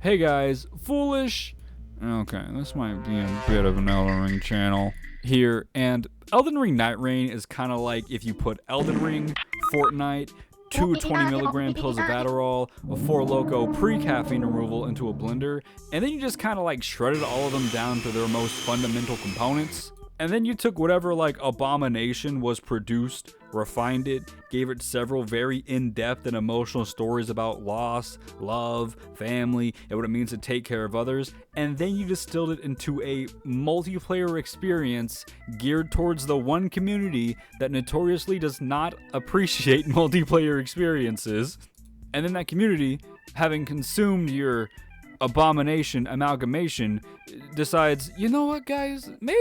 Hey guys, foolish. Okay, this might be a bit of an Elden Ring channel here, and Elden Ring NIGHTREIGN is kind of like if you put Elden Ring, Fortnite, 2 20-milligram pills of Adderall, a 4 Loko pre-caffeine removal into a blender, and then you just kind of like shredded all of them down to their most fundamental components. And then you took whatever like abomination was produced, refined it, gave it several very in-depth and emotional stories about loss, love, family, and what it means to take care of others, and then you distilled it into a multiplayer experience geared towards the one community that notoriously does not appreciate multiplayer experiences. And then that community, having consumed your abomination amalgamation, decides, you know what guys, maybe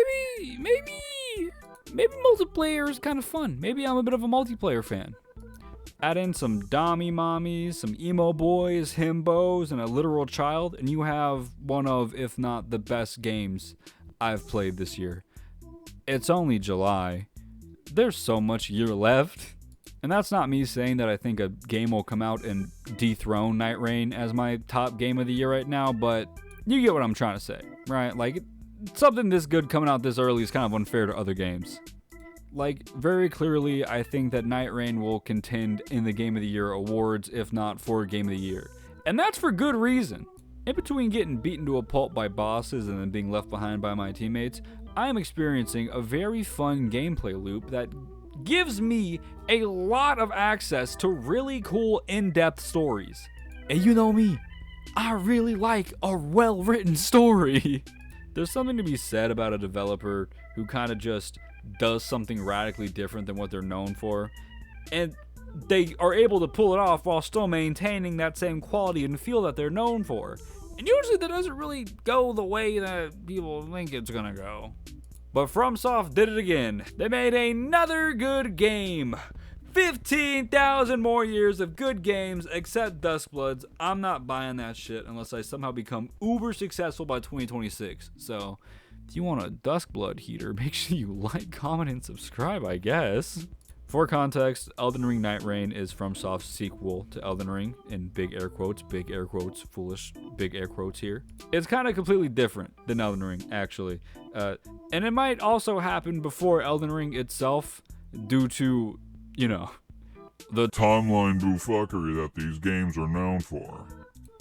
multiplayer is kind of fun. Maybe I'm a bit of a multiplayer fan. Add in some dommy mommies, some emo boys, himbos, and a literal child, and you have one of, if not the best games I've played this year. It's only July. There's so much year left. And that's not me saying that I think a game will come out and dethrone NIGHTREIGN as my top game of the year right now, but you get what I'm trying to say, right? Like, something this good coming out this early is kind of unfair to other games. Like, very clearly, I think that NIGHTREIGN will contend in the Game of the Year awards, if not for Game of the Year. And that's for good reason. In between getting beaten to a pulp by bosses and then being left behind by my teammates, I am experiencing a very fun gameplay loop that gives me a lot of access to really cool in-depth stories. And you know me, I really like a well-written story. There's something to be said about a developer who kind of just does something radically different than what they're known for, and they are able to pull it off while still maintaining that same quality and feel that they're known for. And usually that doesn't really go the way that people think it's gonna go. But FromSoft did it again. They made another good game. 15,000 more years of good games, except Duskbloods. I'm not buying that shit unless I somehow become uber successful by 2026. So, if you want a Duskblood heater, make sure you like, comment, and subscribe, I guess. For context, Elden Ring NIGHTREIGN is FromSoft's sequel to Elden Ring, in big air quotes, foolish, big air quotes here. It's kind of completely different than Elden Ring, actually. And it might also happen before Elden Ring itself, due to, you know, the timeline buffookery that these games are known for.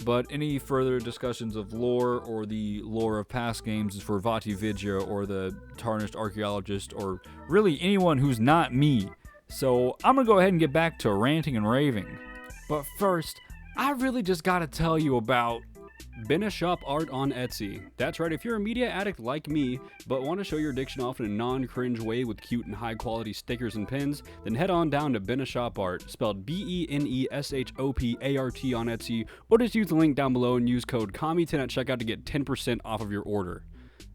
But any further discussions of lore or the lore of past games is for Vati Vidya or the Tarnished Archaeologist, or really anyone who's not me. So I'm gonna go ahead and get back to ranting and raving. But first, I really just gotta tell you about Binashop Art on Etsy. That's right, if you're a media addict like me, but want to show your addiction off in a non-cringe way with cute and high-quality stickers and pins, then head on down to Binashop Art, spelled BENESHOPART on Etsy, or just use the link down below and use code KAMI10 at checkout to get 10% off of your order.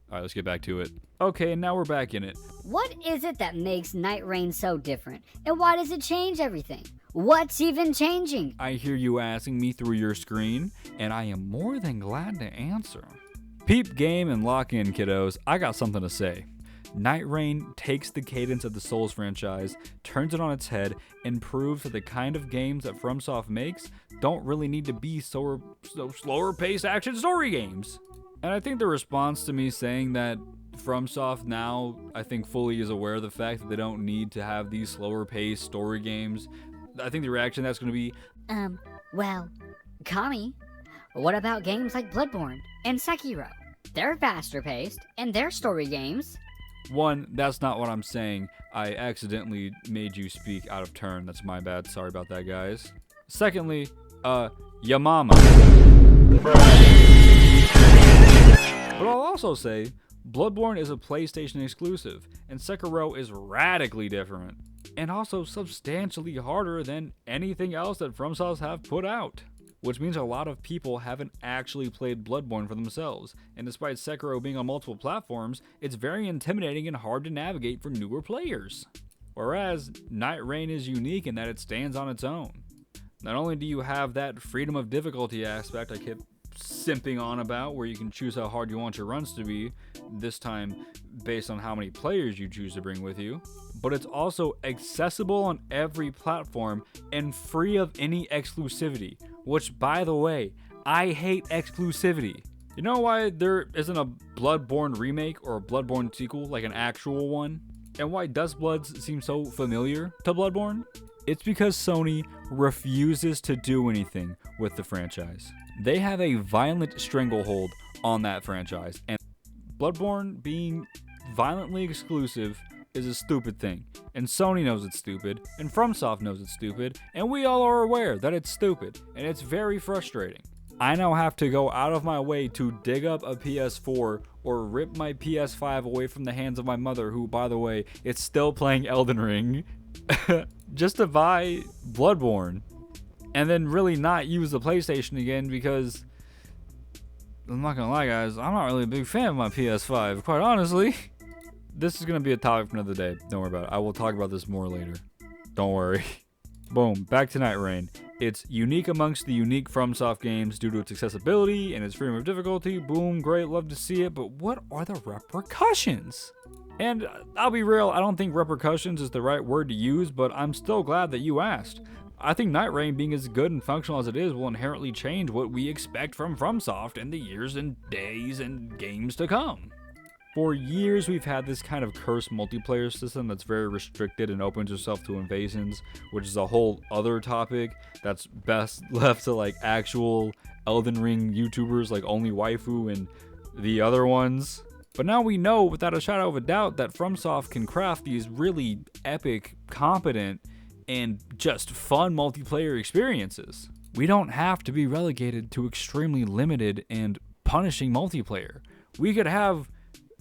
Alright, let's get back to it. Okay, now we're back in it. What is it that makes NIGHTREIGN so different? And why does it change everything? What's even changing? I hear you asking me through your screen, and I am more than glad to answer. Peep game and lock in, kiddos. I got something to say. NIGHTREIGN takes the cadence of the Souls franchise, turns it on its head, and proves that the kind of games that FromSoft makes don't really need to be so slower-paced action story games. And I think the response to me saying that FromSoft now, I think, fully is aware of the fact that they don't need to have these slower-paced story games, I think the reaction that's going to be, well, Kami, what about games like Bloodborne and Sekiro? They're faster paced, and they're story games. One, that's not what I'm saying. I accidentally made you speak out of turn. That's my bad. Sorry about that, guys. Secondly, ya mama. But I'll also say, Bloodborne is a PlayStation exclusive, and Sekiro is radically different, and also substantially harder than anything else that FromSoft have put out. Which means a lot of people haven't actually played Bloodborne for themselves, and despite Sekiro being on multiple platforms, it's very intimidating and hard to navigate for newer players. Whereas, NIGHTREIGN is unique in that it stands on its own. Not only do you have that freedom of difficulty aspect I kept simping on about, where you can choose how hard you want your runs to be, this time based on how many players you choose to bring with you, but it's also accessible on every platform and free of any exclusivity, which, by the way, I hate exclusivity. You know why there isn't a Bloodborne remake or a Bloodborne sequel, like an actual one? And why Dustbloods seem so familiar to Bloodborne? It's because Sony refuses to do anything with the franchise. They have a violent stranglehold on that franchise, and Bloodborne being violently exclusive is a stupid thing. And Sony knows it's stupid, and FromSoft knows it's stupid, and we all are aware that it's stupid, and it's very frustrating. I now have to go out of my way to dig up a PS4 or rip my PS5 away from the hands of my mother, who, by the way, is still playing Elden Ring, just to buy Bloodborne. And then really not use the PlayStation again, because I'm not gonna lie, guys, I'm not really a big fan of my PS5, quite honestly. This is gonna be a topic for another day. Don't worry about it. I will talk about this more later. Don't worry. Boom, back to NIGHTREIGN. It's unique amongst the unique FromSoft games due to its accessibility and its freedom of difficulty. Boom, great, love to see it, but what are the repercussions? And I'll be real, I don't think repercussions is the right word to use, but I'm still glad that you asked. I think NIGHTREIGN being as good and functional as it is will inherently change what we expect from FromSoft in the years and days and games to come. For years, we've had this kind of cursed multiplayer system that's very restricted and opens itself to invasions, which is a whole other topic that's best left to like actual Elden Ring YouTubers like Only Waifu and the other ones. But now we know without a shadow of a doubt that FromSoft can craft these really epic, competent, and just fun multiplayer experiences. We don't have to be relegated to extremely limited and punishing multiplayer. We could have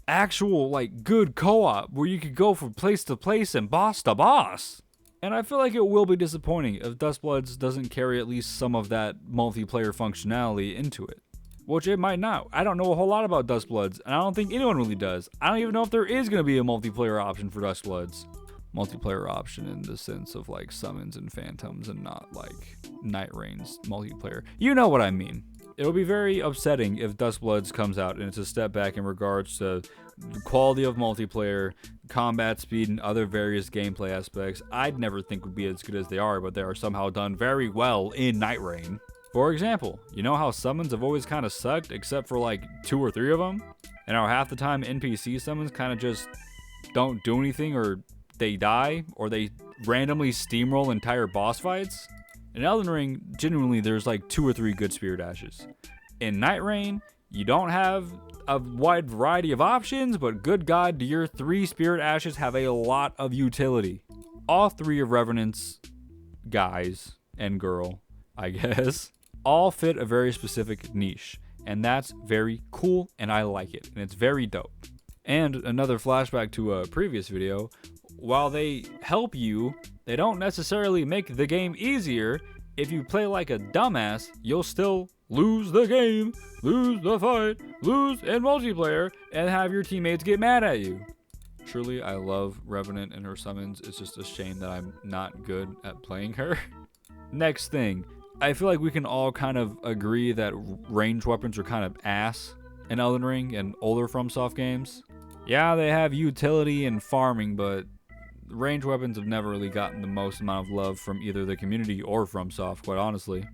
actual like good co-op where you could go from place to place and boss to boss. And I feel like it will be disappointing if Dustbloods doesn't carry at least some of that multiplayer functionality into it, which it might not. I don't know a whole lot about Dustbloods, and I don't think anyone really does. I don't even know if there is going to be a multiplayer option for Dustbloods. Multiplayer option in the sense of like summons and phantoms and not like NIGHTREIGN's multiplayer. You know what I mean. It'll be very upsetting if Dustbloods comes out and it's a step back in regards to the quality of multiplayer, combat speed, and other various gameplay aspects I'd never think would be as good as they are, but they are somehow done very well in NIGHTREIGN. For example, you know how summons have always kind of sucked except for like 2 or 3 of them? And how half the time NPC summons kind of just don't do anything, or they die, or they randomly steamroll entire boss fights? In Elden Ring, genuinely, there's like 2 or 3 good Spirit Ashes. In NIGHTREIGN, you don't have a wide variety of options, but good God, do your 3 Spirit Ashes have a lot of utility. All 3 of Revenant's guys and girl, I guess, all fit a very specific niche. And that's very cool, and I like it, and it's very dope. And another flashback to a previous video, while they help you, they don't necessarily make the game easier. If you play like a dumbass, you'll still lose the game, lose the fight, lose in multiplayer, and have your teammates get mad at you. Truly, I love Revenant and her summons. It's just a shame that I'm not good at playing her. Next thing, I feel like we can all kind of agree that ranged weapons are kind of ass in Elden Ring and older FromSoft games. Yeah, they have utility and farming, but ranged weapons have never really gotten the most amount of love from either the community or FromSoft, quite honestly.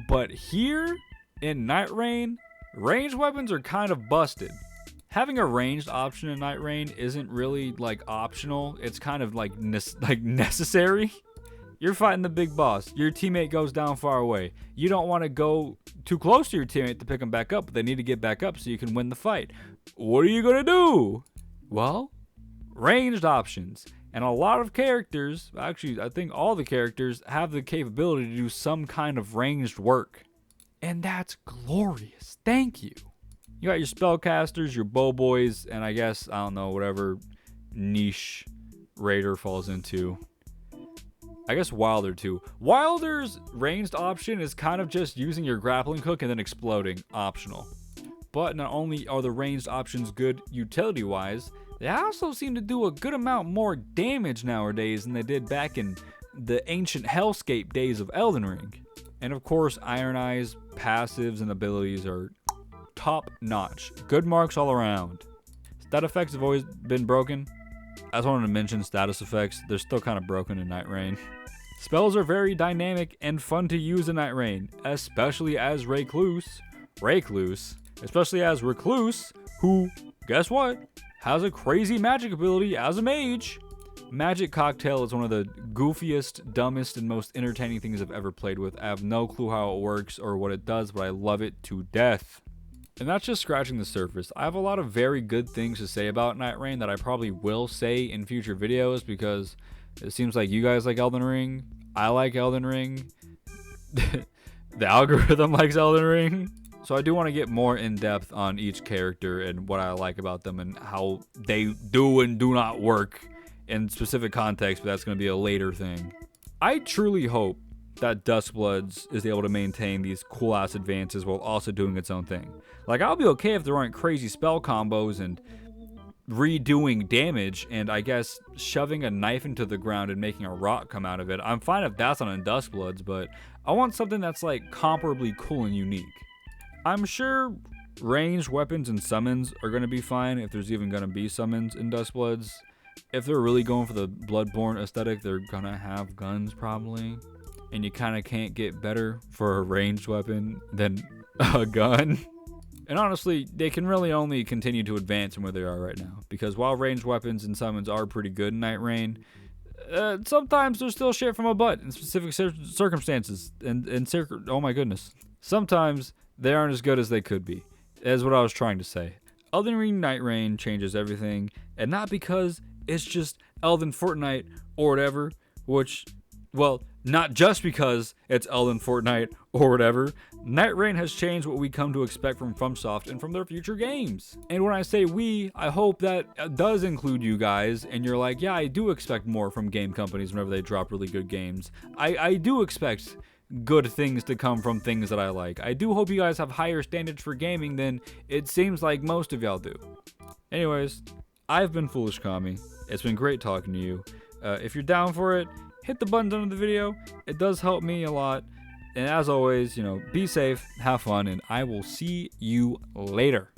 But here in NIGHTREIGN, ranged weapons are kind of busted. Having a ranged option in NIGHTREIGN isn't really like optional, it's kind of like necessary. You're fighting the big boss, your teammate goes down far away. You don't want to go too close to your teammate to pick them back up, but they need to get back up so you can win the fight. What are you gonna do? Well, ranged options. And a lot of characters, actually I think all the characters, have the capability to do some kind of ranged work. And that's glorious. Thank you. You got your spellcasters, your bow boys, and I guess, I don't know, whatever niche Raider falls into. I guess Wilder too. Wilder's ranged option is kind of just using your grappling hook and then exploding, optional. But not only are the ranged options good utility-wise, they also seem to do a good amount more damage nowadays than they did back in the ancient hellscape days of Elden Ring. And of course, Iron Eye's passives and abilities are top-notch. Good marks all around. Stat effects have always been broken. I just wanted to mention status effects. They're still kind of broken in NIGHTREIGN. Spells are very dynamic and fun to use in Night Rain, especially as Recluse, especially as Recluse, who, guess what, has a crazy magic ability as a mage. Magic Cocktail is one of the goofiest, dumbest, and most entertaining things I've ever played with. I have no clue how it works or what it does, but I love it to death. And that's just scratching the surface. I have a lot of very good things to say about Night Rain that I probably will say in future videos because it seems like you guys like Elden Ring. I like Elden Ring. The algorithm likes Elden Ring. So I do want to get more in depth on each character and what I like about them and how they do and do not work in specific context, but that's going to be a later thing. I truly hope that Duskbloods is able to maintain these cool ass advances while also doing its own thing. Like, I'll be okay if there aren't crazy spell combos and redoing damage and I guess shoving a knife into the ground and making a rock come out of it. I'm fine if that's on Duskbloods, but I want something that's like comparably cool and unique. I'm sure ranged weapons and summons are going to be fine if there's even going to be summons in Duskbloods. If they're really going for the Bloodborne aesthetic, they're going to have guns probably. And you kind of can't get better for a ranged weapon than a gun. And honestly, they can really only continue to advance from where they are right now. Because while ranged weapons and summons are pretty good in Night Rain, sometimes there's still shit from a butt in specific circumstances. Oh my goodness. Sometimes they aren't as good as they could be. That's what I was trying to say. Elden Ring Night Rain changes everything. And not because it's just Elden Fortnite or whatever, which, well, not just because it's Elden Fortnite or whatever. Night Rain has changed what we come to expect from FromSoft and from their future games. And when I say we, I hope that does include you guys, and you're like, yeah, I do expect more from game companies whenever they drop really good games. I do expect good things to come from things that I like. I do hope you guys have higher standards for gaming than it seems like most of y'all do. Anyways, I've been Foolish Kami. It's been great talking to you. If you're down for it, hit the buttons under the video. It does help me a lot. And as always, be safe, have fun, and I will see you later.